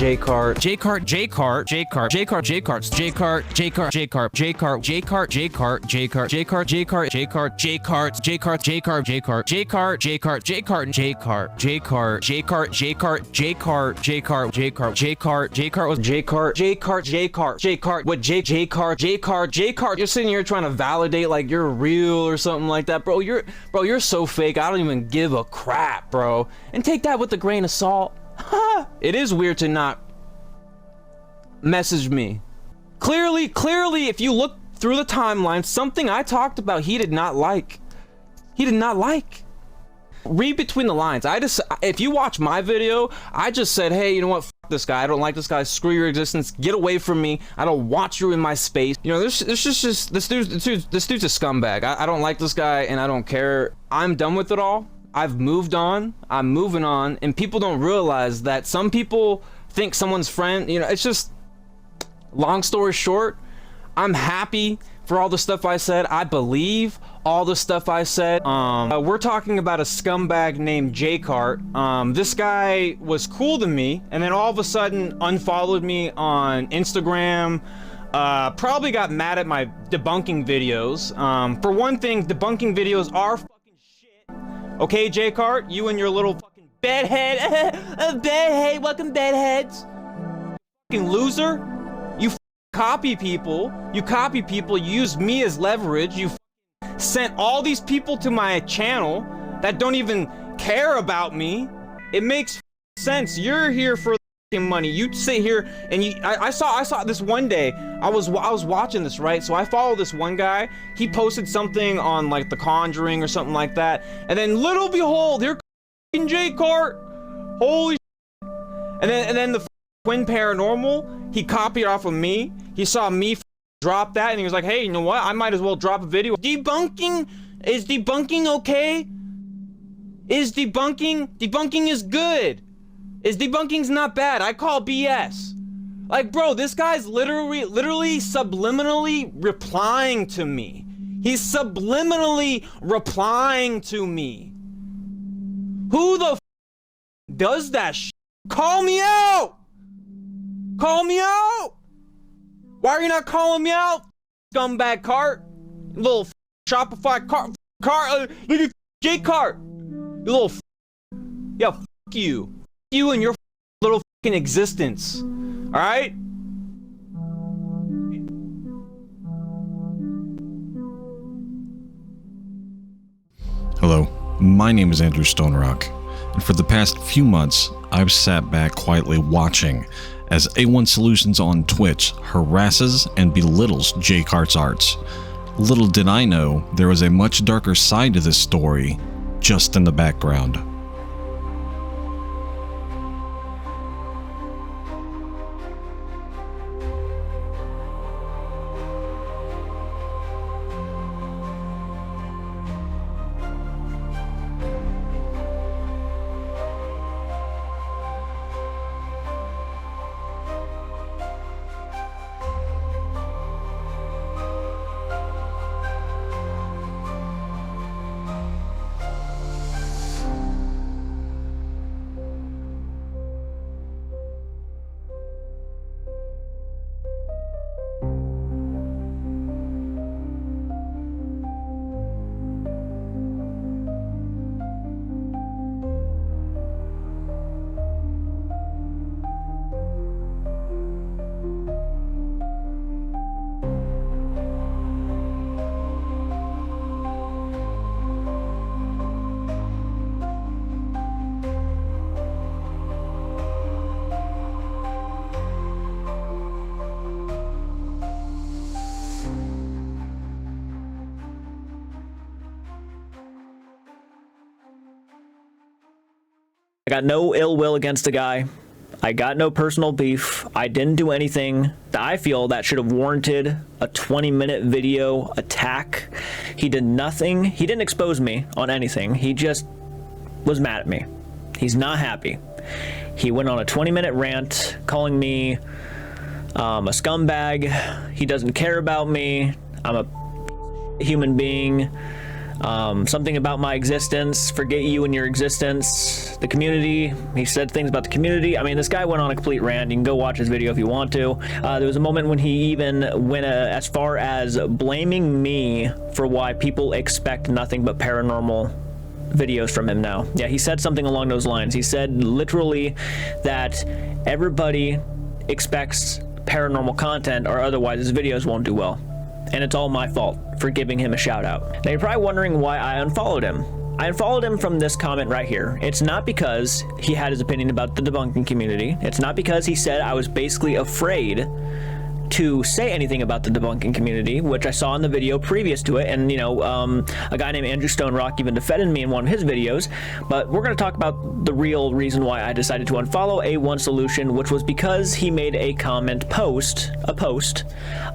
J-Cart, J-Cart, J-Cart, J-Cart, J-Cart, J-Carts, J-Cart, J-Cart, J-Cart, J-Cart, J-Cart, J-Cart, J-Cart, J-Cart, J-Cart, J-Cart, J-Carts, J-Cart, J-Cart, J-Cart, J-Cart, J-Cart, J-Cart, J-Cart, J-Cart, J-Cart, J-Cart, J-Cart, J-Cart, J-Cart, J-Cart, J-Cart was J-Cart, J-Cart, J-Cart, J-Cart, what J-Cart, J-Cart, J-Cart. You're sitting here trying to validate like you're real or something like that, bro. You're so fake. I don't even give a crap, bro. And take that with a grain of salt. It is weird to not message me. Clearly, if you look through the timeline, something I talked about he did not like. He did not like. Read between the lines. If you watch my video, I just said, hey, you know what? F this guy. I don't like this guy. Screw your existence. Get away from me. I don't want you in my space. You know, this dude's a scumbag. I don't like this guy, and I don't care. I'm done with it all. I've moved on. I'm moving on, and people don't realize that some people think someone's friend. You know, it's just. Long story short, I'm happy for all the stuff I said. I believe all the stuff I said. We're talking about a scumbag named J-Cart. This guy was cool to me, and then all of a sudden unfollowed me on Instagram. Probably got mad at my debunking videos. For one thing, debunking videos are fucking shit. Okay, J-Cart, you and your little fucking bedhead. Bedhead, welcome bedheads. Fucking loser. Copy people, you use me as leverage, you sent all these people to my channel that don't even care about me. It makes sense. You're here for money. You sit here and I saw this one day. I was watching this, right? So I follow this one guy. He posted something on like The Conjuring or something like that, and then little behold, here comes J-Cart. Holy shit. And then the Twin Paranormal, he copied off of me. He saw me drop that, and he was like, hey, you know what? I might as well drop a video. Debunking? Is debunking okay? Is debunking is good. Debunking's not bad. I call BS. Like, bro, this guy's literally subliminally replying to me. He's subliminally replying to me. Who the does that shit? Call me out! Call me out! Why are you not calling me out, scumbag cart? Little Shopify cart, look at J-Cart. You little yeah, you. You and your little fucking existence. Alright? Hello, my name is Andrew Stonerock, and for the past few months, I've sat back quietly watching as A1 Solutions on Twitch harasses and belittles J-Cart's arts. Little did I know there was a much darker side to this story just in the background. I got no ill will against the guy. I got no personal beef. I didn't do anything that I feel that should have warranted a 20-minute video attack. He did nothing. He didn't expose me on anything. He just was mad at me. He's not happy. He went on a 20-minute rant calling me a scumbag. He doesn't care about me. I'm a human being. Something about my existence, forget you and your existence, the community. He said things about the community. I mean, this guy went on a complete rant. You can go watch his video if you want to. There was a moment when he even went as far as blaming me for why people expect nothing but paranormal videos from him now. Yeah, he said something along those lines. He said literally that everybody expects paranormal content or otherwise his videos won't do well. And it's all my fault for giving him a shout out. Now you're probably wondering why I unfollowed him. I unfollowed him from this comment right here. It's not because he had his opinion about the debunking community. It's not because he said I was basically afraid to say anything about the debunking community, which I saw in the video previous to it, and you know, a guy named Andrew Stone Rock even defended me in one of his videos. But we're going to talk about the real reason why I decided to unfollow A1 Solution, which was because he made a post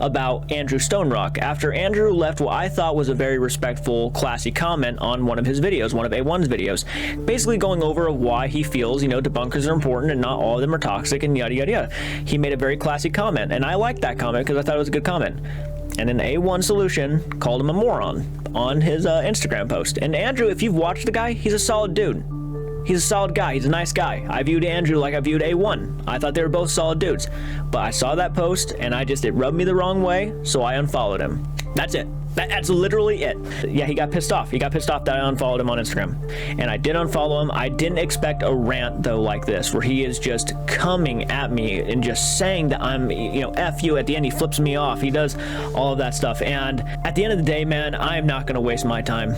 about Andrew Stone Rock after Andrew left what I thought was a very respectful, classy comment on one of his videos, one of A1's videos, basically going over why he feels, you know, debunkers are important and not all of them are toxic and yada yada yada. He made a very classy comment, and I liked that comment because I thought it was a good comment. And then A1 Solution called him a moron on his Instagram post. And Andrew, if you've watched the guy, he's a solid dude. He's a solid guy. He's a nice guy. I viewed Andrew like I viewed A1. I thought they were both solid dudes. But I saw that post and it rubbed me the wrong way, so I unfollowed him. That's it. That's literally it. Yeah, he got pissed off. He got pissed off that I unfollowed him on Instagram. And I did unfollow him. I didn't expect a rant, though, like this, where he is just coming at me and just saying that I'm, you know, F you. At the end, he flips me off. He does all of that stuff. And at the end of the day, man, I'm not going to waste my time.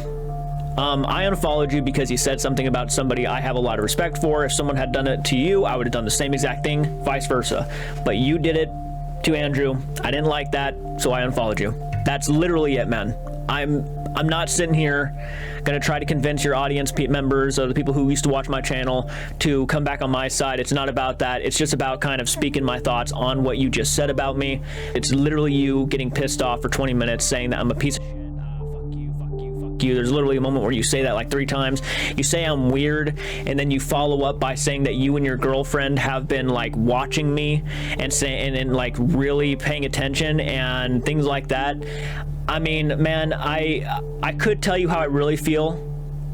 I unfollowed you because you said something about somebody I have a lot of respect for. If someone had done it to you, I would have done the same exact thing, vice versa. But you did it to Andrew. I didn't like that, so I unfollowed you. That's literally it, man. I'm not sitting here gonna try to convince your audience members or the people who used to watch my channel to come back on my side. It's not about that. It's just about kind of speaking my thoughts on what you just said about me. It's literally you getting pissed off for 20 minutes saying that I'm a piece of shit. You. There's literally a moment where you say that like 3 times. You say I'm weird, and then you follow up by saying that you and your girlfriend have been like watching me and saying and like really paying attention and things like that. I mean, man, I could tell you how I really feel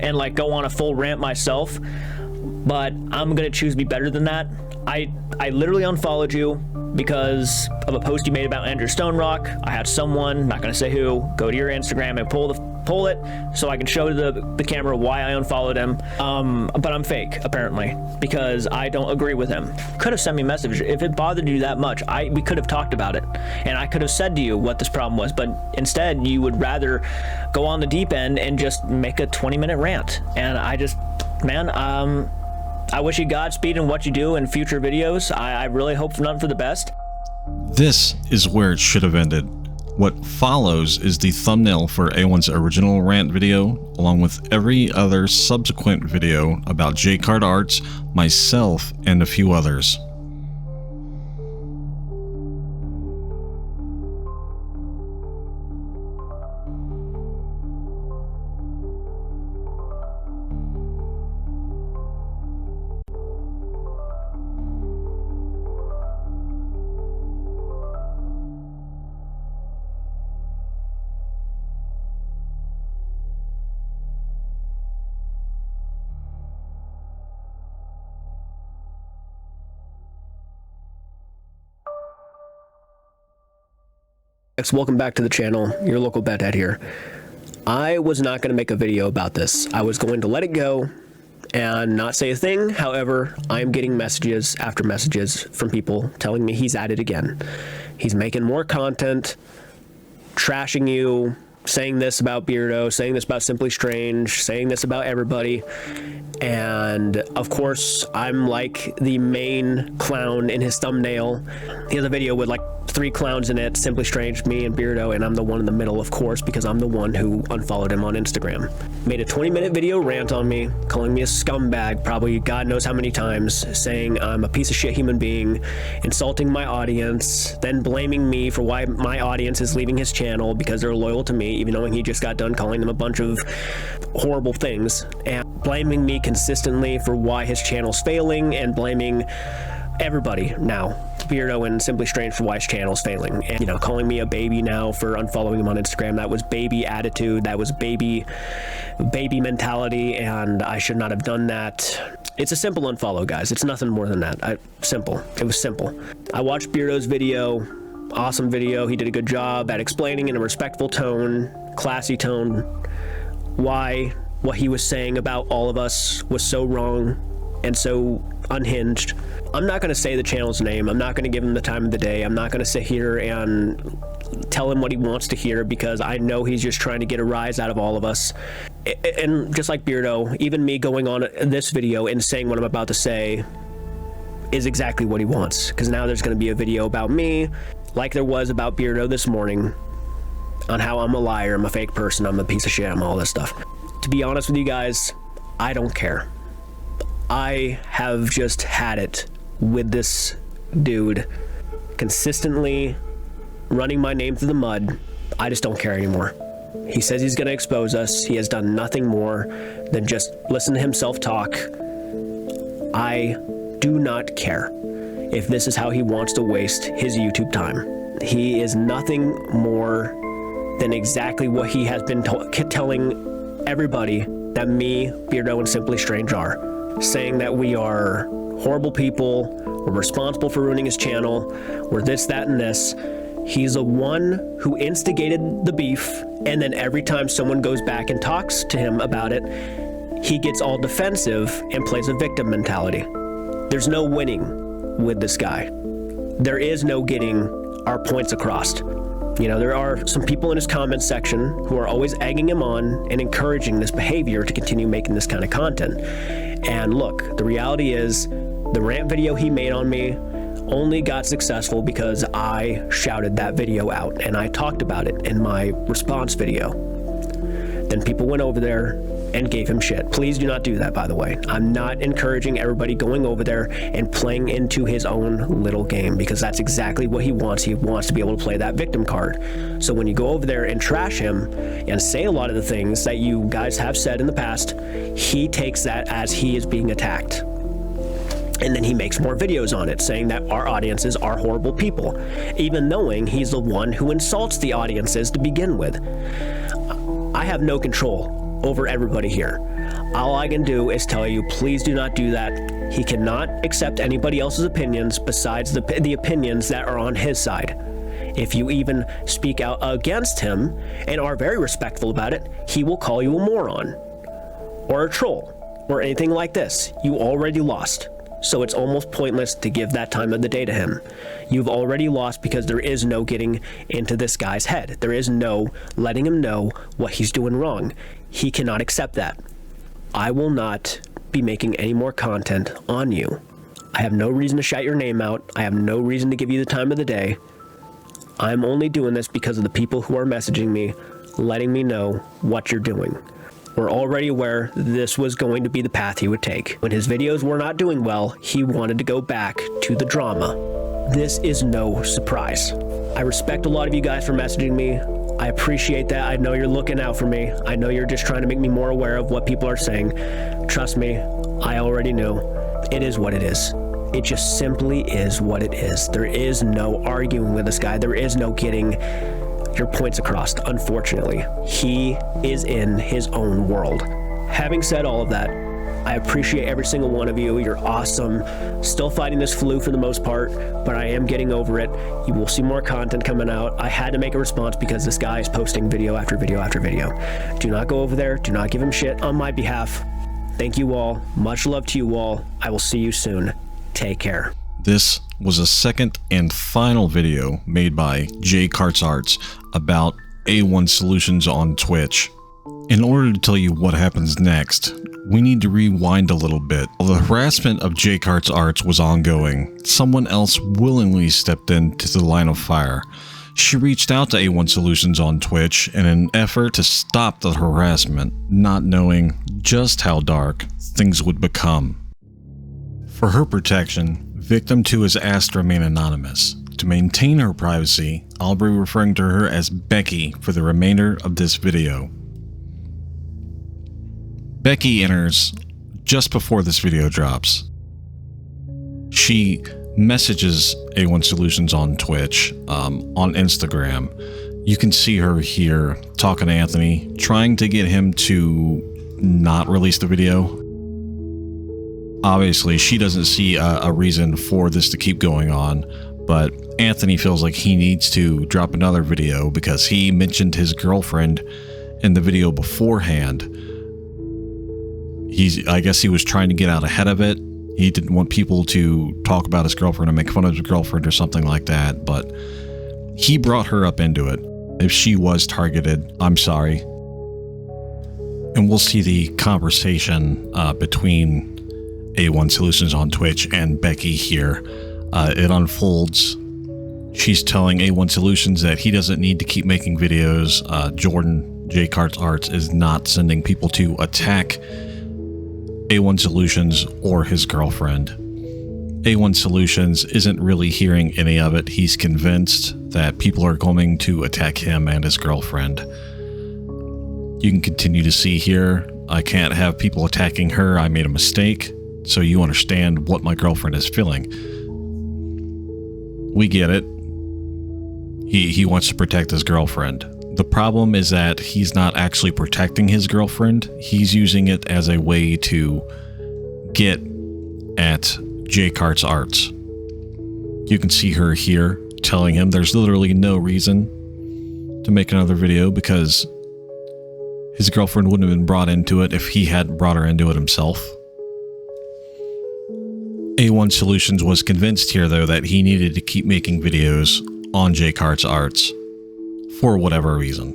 and like go on a full rant myself, but I'm gonna choose to be better than that. I literally unfollowed you because of a post you made about Andrew Stone Rock. I had someone, not gonna say who, go to your Instagram and pull it so I can show the camera why I unfollowed him. But I'm fake, apparently, because I don't agree with him. Could have sent me a message. If it bothered you that much, we could have talked about it. And I could have said to you what this problem was, but instead you would rather go on the deep end and just make a 20-minute rant. And I just, man, I wish you Godspeed in what you do in future videos. I really hope for nothing for the best. This is where it should have ended. What follows is the thumbnail for A1's original rant video, along with every other subsequent video about J-Card Arts, myself, and a few others. Welcome back to the channel, your local bedhead here. I was not going to make a video about this. I was going to let it go and not say a thing. However, I'm getting messages after messages from people telling me he's at it again. He's making more content, trashing you, saying this about Beardo, saying this about Simply Strange, saying this about everybody. And of course, I'm like the main clown in his thumbnail. He has a video with like 3 clowns in it, Simply Strange, me, and Beardo, and I'm the one in the middle, of course, because I'm the one who unfollowed him on Instagram. Made a 20-minute video rant on me, calling me a scumbag probably God knows how many times, saying I'm a piece of shit human being, insulting my audience, then blaming me for why my audience is leaving his channel because they're loyal to me, even knowing he just got done calling them a bunch of horrible things, and blaming me consistently for why his channel's failing, and blaming everybody now. Beardo and Simply Strange for why his channel's failing. And, you know, calling me a baby now for unfollowing him on Instagram. That was baby attitude. That was baby mentality, and I should not have done that. It's a simple unfollow, guys. It's nothing more than that. Simple. It was simple. I watched Beardo's video. Awesome video. He did a good job at explaining in a respectful tone, classy tone, why what he was saying about all of us was so wrong and so unhinged. I'm not going to say the channel's name. I'm not going to give him the time of the day. I'm not going to sit here and tell him what he wants to hear, because I know he's just trying to get a rise out of all of us. And just like Beardo, even me going on this video and saying what I'm about to say is exactly what he wants, because now there's going to be a video about me, like there was about Beardo this morning, on how I'm a liar, I'm a fake person, I'm a piece of shit, I'm all this stuff. To be honest with you guys, I don't care. I have just had it with this dude consistently running my name through the mud. I just don't care anymore. He says he's going to expose us. He has done nothing more than just listen to himself talk. I do not care if this is how he wants to waste his YouTube time. He is nothing more than exactly what he has been telling everybody that me, Beardo, and Simply Strange are. Saying that we are horrible people, we're responsible for ruining his channel, we're this, that, and this. He's the one who instigated the beef, and then every time someone goes back and talks to him about it, he gets all defensive and plays a victim mentality. There's no winning with this guy. There is no getting our points across. You know, there are some people in his comment section who are always egging him on and encouraging this behavior to continue making this kind of content. And look, the reality is the rant video he made on me only got successful because I shouted that video out and I talked about it in my response video. Then people went over there and gave him shit. Please do not do that, by the way. I'm not encouraging everybody going over there and playing into his own little game, because that's exactly what he wants. He wants to be able to play that victim card. So when you go over there and trash him and say a lot of the things that you guys have said in the past, he takes that as he is being attacked. And then he makes more videos on it, saying that our audiences are horrible people, even knowing he's the one who insults the audiences to begin with. I have no control over everybody here. All I can do is tell you, please do not do that. He cannot accept anybody else's opinions besides the opinions that are on his side. If you even speak out against him and are very respectful about it, he will call you a moron or a troll or anything like this. You already lost. So it's almost pointless to give that time of the day to him. You've already lost, because there is no getting into this guy's head. There is no letting him know what he's doing wrong. He cannot accept that. I will not be making any more content on you. I have no reason to shout your name out. I have no reason to give you the time of the day. I'm only doing this because of the people who are messaging me, letting me know what you're doing. We're already aware this was going to be the path he would take. When his videos were not doing well, he wanted to go back to the drama. This is no surprise. I respect a lot of you guys for messaging me. I appreciate that. I know you're looking out for me. I know you're just trying to make me more aware of what people are saying. Trust me, I already knew. It is what it is. It just simply is what it is. There is no arguing with this guy. There is no getting your points across, unfortunately. He is in his own world. Having said all of that, I appreciate every single one of you. You're awesome. Still fighting this flu for the most part, but I am getting over it. You will see more content coming out. I had to make a response because this guy is posting video after video after video. Do not go over there. Do not give him shit on my behalf. Thank you all. Much love to you all. I will see you soon. Take care. This was a second and final video made by J Karts Arts about A1 Solutions on Twitch. In order to tell you what happens next, we need to rewind a little bit. While the harassment of J Karts Arts was ongoing, someone else willingly stepped into the line of fire. She reached out to A1 Solutions on Twitch in an effort to stop the harassment, not knowing just how dark things would become. For her protection, Victim 2 has asked to remain anonymous. To maintain her privacy, I'll be referring to her as Becky for the remainder of this video. Becky enters just before this video drops. She messages A1 Solutions on Twitch, on Instagram. You can see her here talking to Anthony, trying to get him to not release the video. Obviously, she doesn't see a reason for this to keep going on, but Anthony feels like he needs to drop another video because he mentioned his girlfriend in the video beforehand. I guess he was trying to get out ahead of it. He didn't want people to talk about his girlfriend and make fun of his girlfriend or something like that, but he brought her up into it. If she was targeted, I'm sorry. And we'll see the conversation between A1 Solutions on Twitch and Becky here. It unfolds. She's telling A1 Solutions that he doesn't need to keep making videos. Jordan, J-Carts Arts, is not sending people to attack A1 Solutions or his girlfriend. A1 Solutions isn't really hearing any of it. He's convinced that people are going to attack him and his girlfriend. You can continue to see here, I can't have people attacking her. I made a mistake, so you understand what my girlfriend is feeling. We get it. He wants to protect his girlfriend. The problem is that he's not actually protecting his girlfriend. He's using it as a way to get at J-Carts Arts. You can see her here telling him there's literally no reason to make another video because his girlfriend wouldn't have been brought into it if he hadn't brought her into it himself. A1 Solutions was convinced here, though, that he needed to keep making videos on J-Carts Arts for whatever reason.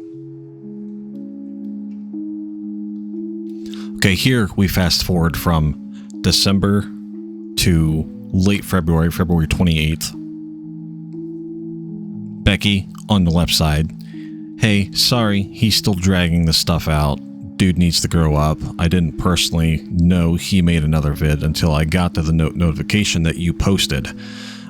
Okay, here we fast forward from December to late February 28th. Becky on the left side. Hey, sorry, he's still dragging this stuff out. Dude needs to grow up. I didn't personally know he made another vid until I got to the notification that you posted.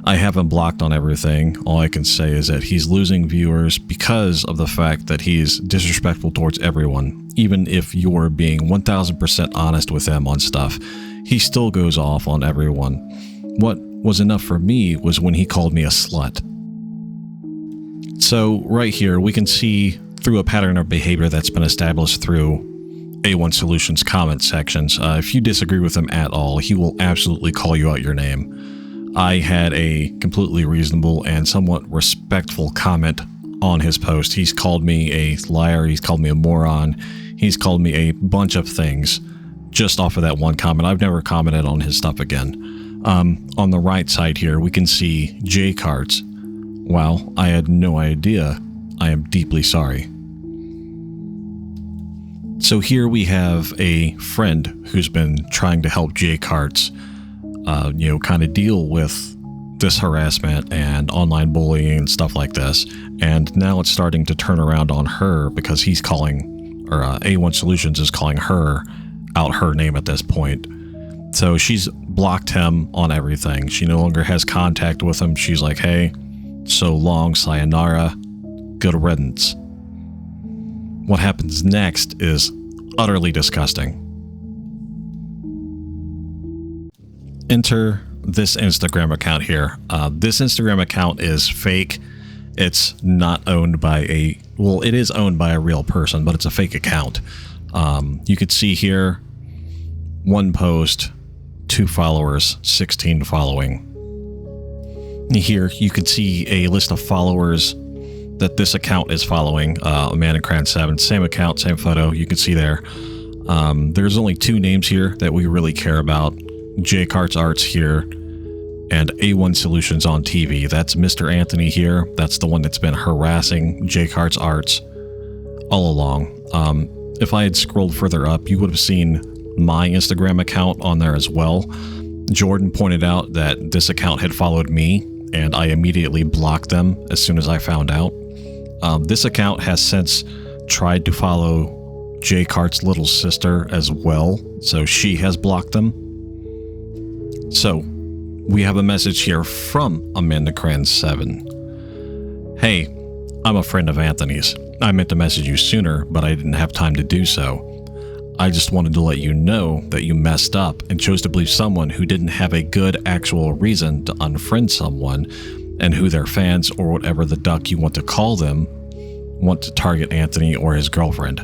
I have him blocked on everything. All I can say is that he's losing viewers because of the fact that he's disrespectful towards everyone. Even if you're being 1000% honest with him on stuff, he still goes off on everyone. What was enough for me was when he called me a slut. So right here, we can see through a pattern of behavior that's been established through A1 Solutions comment sections. If you disagree with him at all, he will absolutely call you out your name. I had a completely reasonable and somewhat respectful comment on his post. He's called me a liar, he's called me a moron, he's called me a bunch of things just off of that one comment. I've never commented on his stuff again. On the right side here, we can see J-Carts. Wow, I had no idea. I am deeply sorry. So here we have a friend who's been trying to help J-Carts kind of deal with this harassment and online bullying and stuff like this. And now it's starting to turn around on her because he's calling, or A1 Solutions is calling her out her name at this point. So she's blocked him on everything. She no longer has contact with him. She's like, hey, so long, sayonara, good riddance. What happens next is utterly disgusting. Enter this Instagram account here. This Instagram account is fake. It's not owned by it is owned by a real person, but it's a fake account. You could see here, 1 post, 2 followers, 16 following. Here you can see a list of followers that this account is following. Amanda7, same account, same photo. You can see there. There's only 2 names here that we really care about. J-Carts Arts here, and A1 Solutions on TV. That's Mr. Anthony here. That's the one that's been harassing J-Carts Arts all along. If I had scrolled further up, you would have seen my Instagram account on there as well. Jordan pointed out that this account had followed me, and I immediately blocked them as soon as I found out. This account has since tried to follow J-Cart's little sister as well, so she has blocked them. So, we have a message here from Amanda7. Hey, I'm a friend of Anthony's. I meant to message you sooner, but I didn't have time to do so. I just wanted to let you know that you messed up and chose to believe someone who didn't have a good actual reason to unfriend someone, and who their fans, or whatever the duck you want to call them, want to target Anthony or his girlfriend.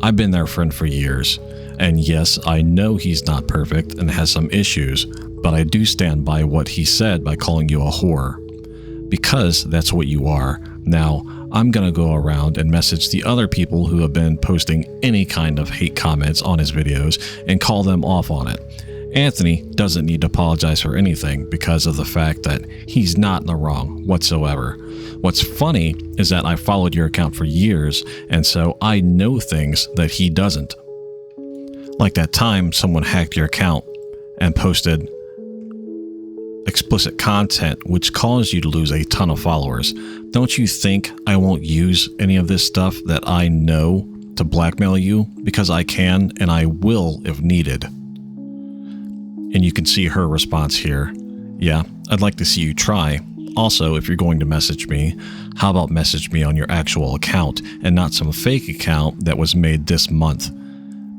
I've been their friend for years, and yes, I know he's not perfect and has some issues, but I do stand by what he said by calling you a whore. Because that's what you are. Now, I'm gonna go around and message the other people who have been posting any kind of hate comments on his videos and call them off on it. Anthony doesn't need to apologize for anything because of the fact that he's not in the wrong whatsoever. What's funny is that I followed your account for years, and so I know things that he doesn't. Like that time someone hacked your account and posted explicit content which caused you to lose a ton of followers. Don't you think I won't use any of this stuff that I know to blackmail you? Because I can, and I will if needed. And you can see her response here. Yeah, I'd like to see you try. Also, if you're going to message me, how about message me on your actual account and not some fake account that was made this month?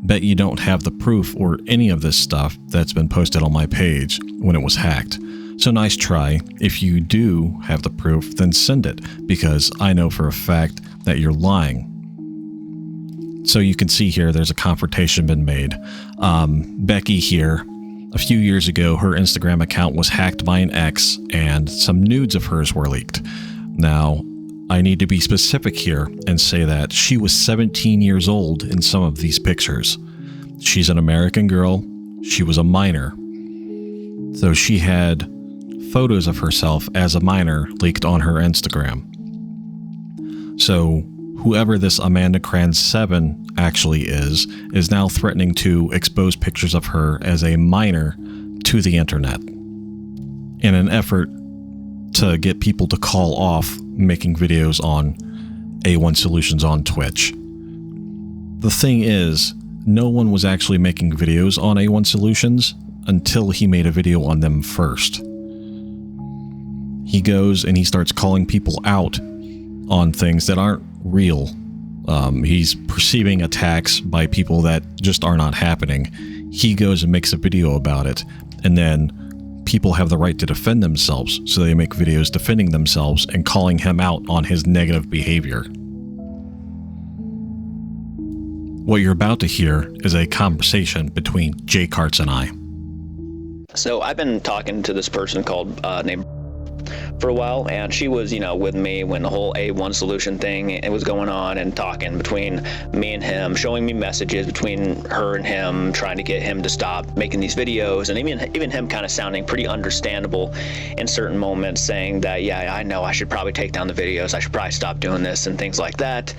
Bet you don't have the proof or any of this stuff that's been posted on my page when it was hacked. So nice try. If you do have the proof, then send it, because I know for a fact that you're lying. So you can see here there's a confrontation been made. Becky here, a few years ago, her Instagram account was hacked by an ex, and some nudes of hers were leaked. Now, I need to be specific here and say that she was 17 years old in some of these pictures. She's an American girl. She was a minor. So she had photos of herself as a minor leaked on her Instagram. So whoever this Amanda Kranz 7 actually is now threatening to expose pictures of her as a minor to the internet in an effort to get people to call off making videos on A1 Solutions on Twitch. The thing is, no one was actually making videos on A1 Solutions until he made a video on them first. He goes and he starts calling people out on things that aren't real. He's perceiving attacks by people that just are not happening. He goes and makes a video about it, and then people have the right to defend themselves, so they make videos defending themselves and calling him out on his negative behavior. What you're about to hear is a conversation between Jay Karts and I. So I've been talking to this person called named for a while, and she was, with me when the whole A1 Solution thing it was going on, and talking between me and him, showing me messages between her and him, trying to get him to stop making these videos, and even him kind of sounding pretty understandable in certain moments, saying that, yeah, I know I should probably take down the videos, I should probably stop doing this and things like that.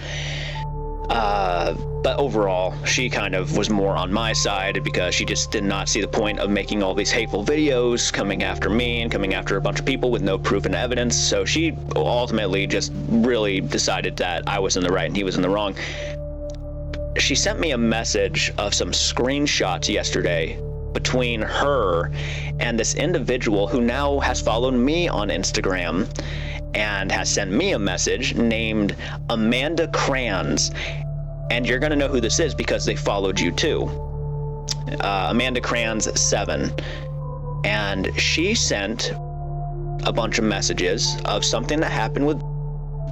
But overall, she kind of was more on my side, because she just did not see the point of making all these hateful videos, coming after me and coming after a bunch of people with no proof and evidence. So she ultimately just really decided that I was in the right and he was in the wrong. She sent me a message of some screenshots yesterday between her and this individual who now has followed me on Instagram and has sent me a message named Amanda Kranz. And you're gonna know who this is because they followed you too. Amanda Kranz 7. And she sent a bunch of messages of something that happened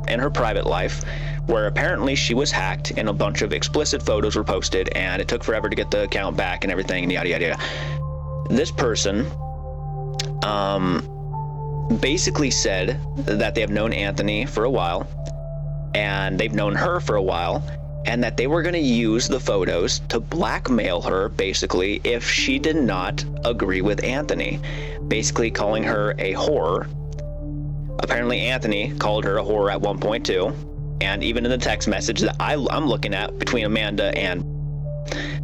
in her private life, where apparently she was hacked and a bunch of explicit photos were posted, and it took forever to get the account back and everything, and yada yada yada. This person basically said that they have known Anthony for a while, and they've known her for a while, and that they were going to use the photos to blackmail her, basically, if she did not agree with Anthony, basically calling her a whore. Apparently Anthony called her a whore at one point too, and even in the text message that I'm looking at between Amanda and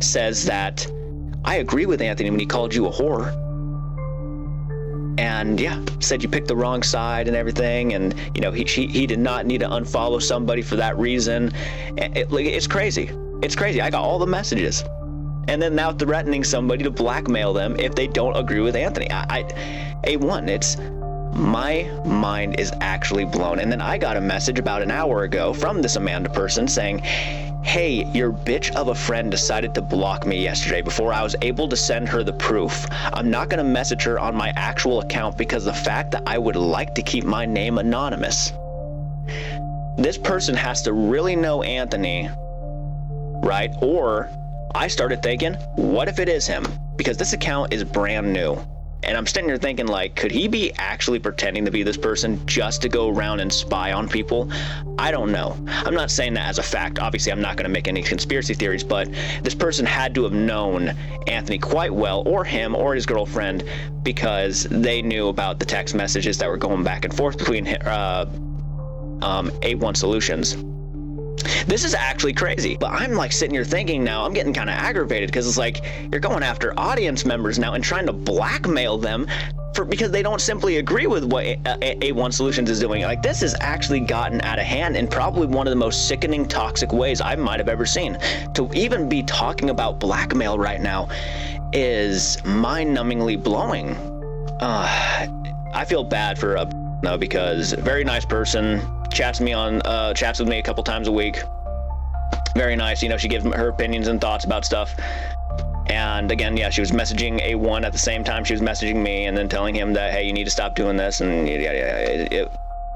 says that I agree with Anthony when he called you a whore. And yeah, said you picked the wrong side and everything, and he did not need to unfollow somebody for that reason. It's crazy. It's crazy. I got all the messages, and then now threatening somebody to blackmail them if they don't agree with Anthony. It's my mind is actually blown. And then I got a message about an hour ago from this Amanda person saying, hey, your bitch of a friend decided to block me yesterday before I was able to send her the proof. I'm not gonna message her on my actual account because the fact that I would like to keep my name anonymous. This person has to really know Anthony, right? Or I started thinking, what if it is him? Because this account is brand new. And I'm sitting here thinking, like, could he be actually pretending to be this person just to go around and spy on people? I don't know. I'm not saying that as a fact. Obviously, I'm not going to make any conspiracy theories, but this person had to have known Anthony quite well, or him, or his girlfriend, because they knew about the text messages that were going back and forth between A1 Solutions. This is actually crazy, but I'm like sitting here thinking now, I'm getting kind of aggravated because it's like you're going after audience members now and trying to blackmail them because they don't simply agree with what A1 Solutions is doing. Like, this has actually gotten out of hand in probably one of the most sickening, toxic ways I might have ever seen. To even be talking about blackmail right now is mind-numbingly blowing. I feel bad for though, because very nice person, chats with me a couple times a week. Very nice, you know, she gives her opinions and thoughts about stuff. And again, yeah, she was messaging A1 at the same time she was messaging me, and then telling him that, hey, you need to stop doing this, and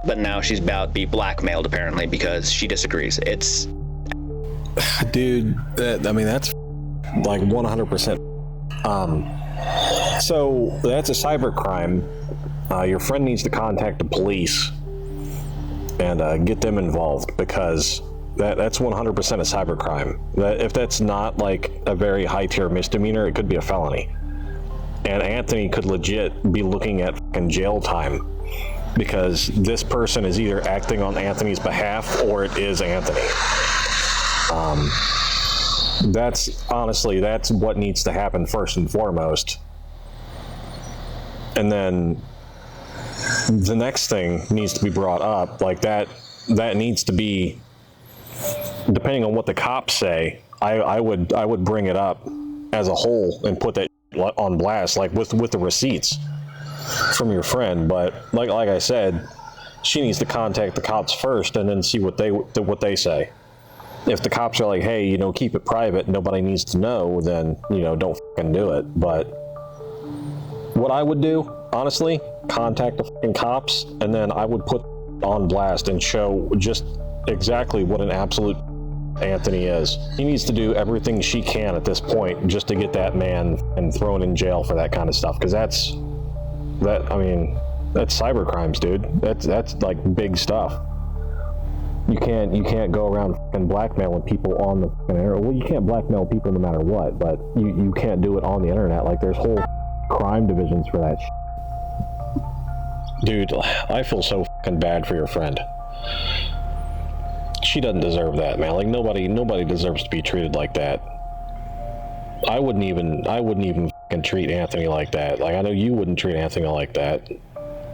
but now she's about to be blackmailed apparently because she disagrees. It's, dude, I mean, that's like 100%. So that's a cyber crime. Your friend needs to contact the police and get them involved, because that's 100% a cyber crime. If that's not like a very high tier misdemeanor, it could be a felony. And Anthony could legit be looking at fucking jail time, because this person is either acting on Anthony's behalf or it is Anthony. That's what needs to happen first and foremost. And then the next thing needs to be brought up, like that needs to be, depending on what the cops say, I would bring it up as a whole and put that on blast, like with the receipts from your friend. But like I said, she needs to contact the cops first and then see what they say. If the cops are like, hey, you know, keep it private, nobody needs to know, then, you know, don't fucking do it. But what I would do, honestly, contact the fucking cops, and then I would put on blast and show just exactly what an absolute Anthony is. He needs to do everything she can at this point just to get that man and thrown in jail for that kind of stuff, because that's cyber crimes, dude. That's like big stuff. You can't go around fucking blackmailing people on the fucking internet. Well, you can't blackmail people no matter what, but you can't do it on the internet. Like, there's whole crime divisions for that shit. Dude, I feel so fucking bad for your friend. She doesn't deserve that, man. Like, nobody deserves to be treated like that. I wouldn't even fucking treat Anthony like that. Like, I know you wouldn't treat Anthony like that,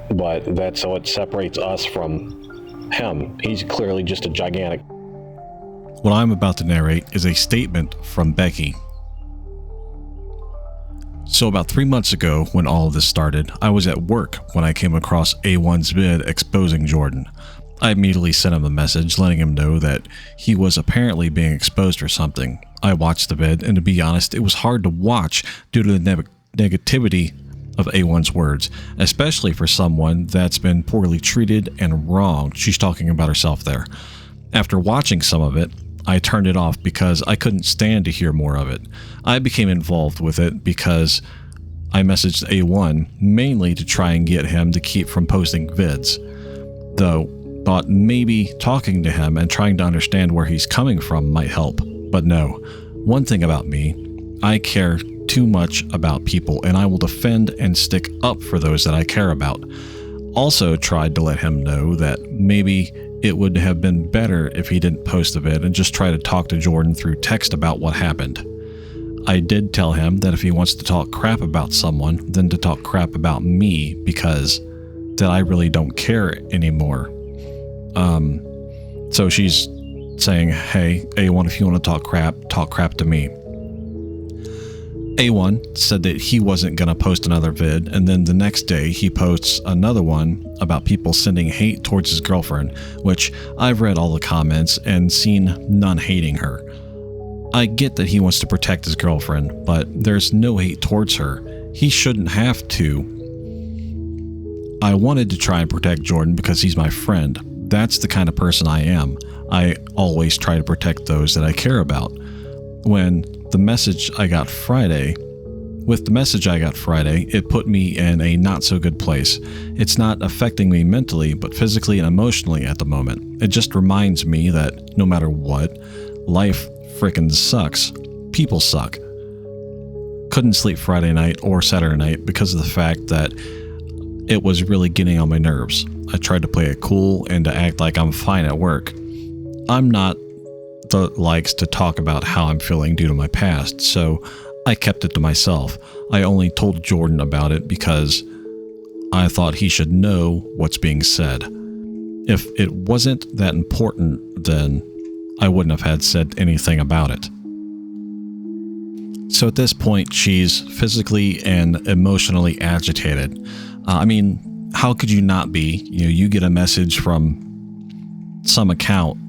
but that's what separates us from him. He's clearly just a gigantic. What I'm about to narrate is a statement from Becky. So about 3 months ago, when all of this started, I was at work when I came across A1's vid exposing Jordan. I immediately sent him a message letting him know that he was apparently being exposed for something. I watched the vid, and to be honest, it was hard to watch due to the negativity of A1's words, especially for someone that's been poorly treated and wronged. She's talking about herself there. After watching some of it, I turned it off because I couldn't stand to hear more of it. I became involved with it because I messaged A1 mainly to try and get him to keep from posting vids, though thought maybe talking to him and trying to understand where he's coming from might help. But no, one thing about me, I care too much about people, and I will defend and stick up for those that I care about. Also tried to let him know that maybe it would have been better if he didn't post a vid and just try to talk to Jordan through text about what happened. I did tell him that if he wants to talk crap about someone, then to talk crap about me, because that I really don't care anymore. So she's saying, hey, A1, if you want to talk crap to me. A1 said that he wasn't going to post another vid, and then the next day he posts another one about people sending hate towards his girlfriend, which I've read all the comments and seen none hating her. I get that he wants to protect his girlfriend, but there's no hate towards her. He shouldn't have to. I wanted to try and protect Jordan because he's my friend. That's the kind of person I am. I always try to protect those that I care about. With the message I got Friday, it put me in a not so good place. It's not affecting me mentally, but physically and emotionally at the moment. It just reminds me that no matter what, life frickin' sucks. People suck. Couldn't sleep Friday night or Saturday night because of the fact that it was really getting on my nerves. I tried to play it cool and to act like I'm fine at work. I'm not the likes to talk about how I'm feeling due to my past, so I kept it to myself. I only told Jordan about it because I thought he should know what's being said. If it wasn't that important, then I wouldn't have had said anything about it. So at this point, she's physically and emotionally agitated. I mean, how could you not be? You get a message from some account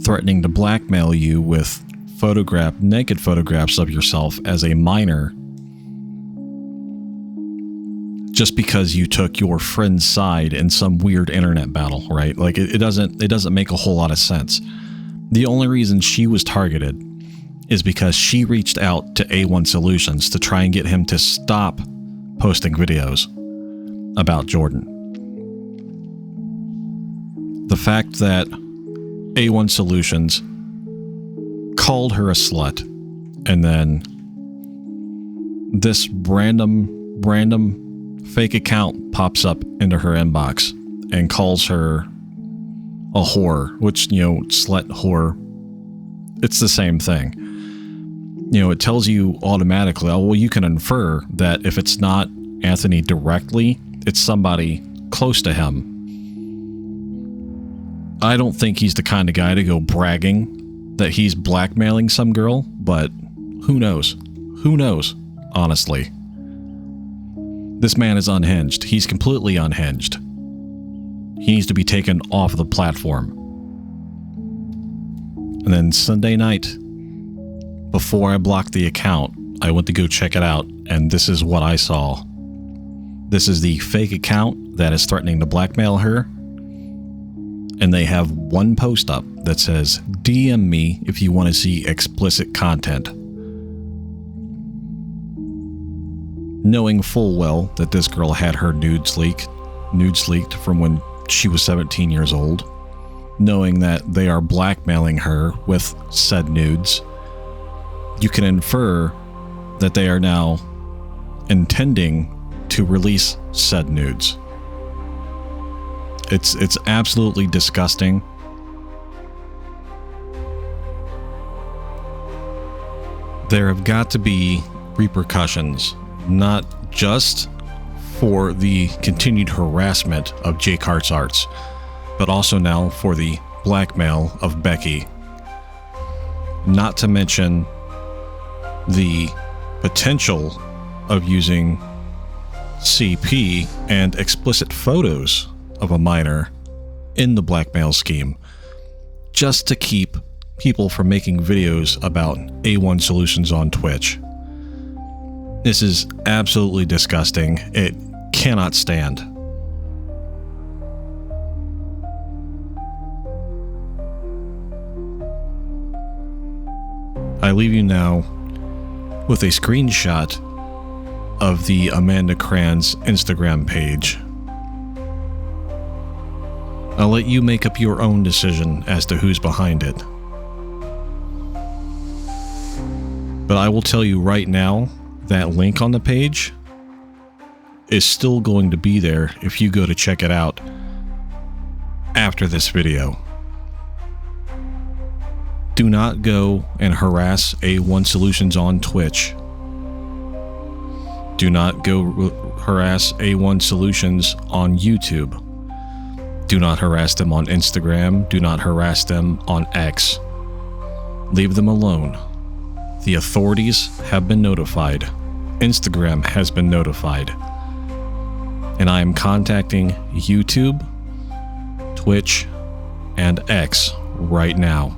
threatening to blackmail you with naked photographs of yourself as a minor just because you took your friend's side in some weird internet battle, right? Like it doesn't make a whole lot of sense. The only reason she was targeted is because she reached out to A1 Solutions to try and get him to stop posting videos about Jordan. The fact that A1 Solutions called her a slut, and then this random fake account pops up into her inbox and calls her a whore, which, slut, whore, it's the same thing. It tells you automatically, well, you can infer that if it's not Anthony directly, it's somebody close to him. I don't think he's the kind of guy to go bragging that he's blackmailing some girl, but who knows? Who knows, honestly? This man is unhinged. He's completely unhinged. He needs to be taken off the platform. And then Sunday night, before I blocked the account, I went to go check it out, and this is what I saw. This is the fake account that is threatening to blackmail her. And they have one post up that says, DM me if you want to see explicit content. Knowing full well that this girl had her nudes leaked from when she was 17 years old. Knowing that they are blackmailing her with said nudes. You can infer that they are now intending to release said nudes. It's absolutely disgusting. There have got to be repercussions, not just for the continued harassment of Jake Hart's Arts, but also now for the blackmail of Becky. Not to mention the potential of using CP and explicit photos of a minor in the blackmail scheme just to keep people from making videos about A1 Solutions on Twitch. This is absolutely disgusting. It cannot stand. I leave you now with a screenshot of the Amanda Cran's Instagram page. I'll let you make up your own decision as to who's behind it. But I will tell you right now, that link on the page is still going to be there if you go to check it out after this video. Do not go and harass A1 Solutions on Twitch. Do not go harass A1 Solutions on YouTube. Do not harass them on Instagram. Do not harass them on X. Leave them alone. The authorities have been notified. Instagram has been notified. And I am contacting YouTube, Twitch, and X right now.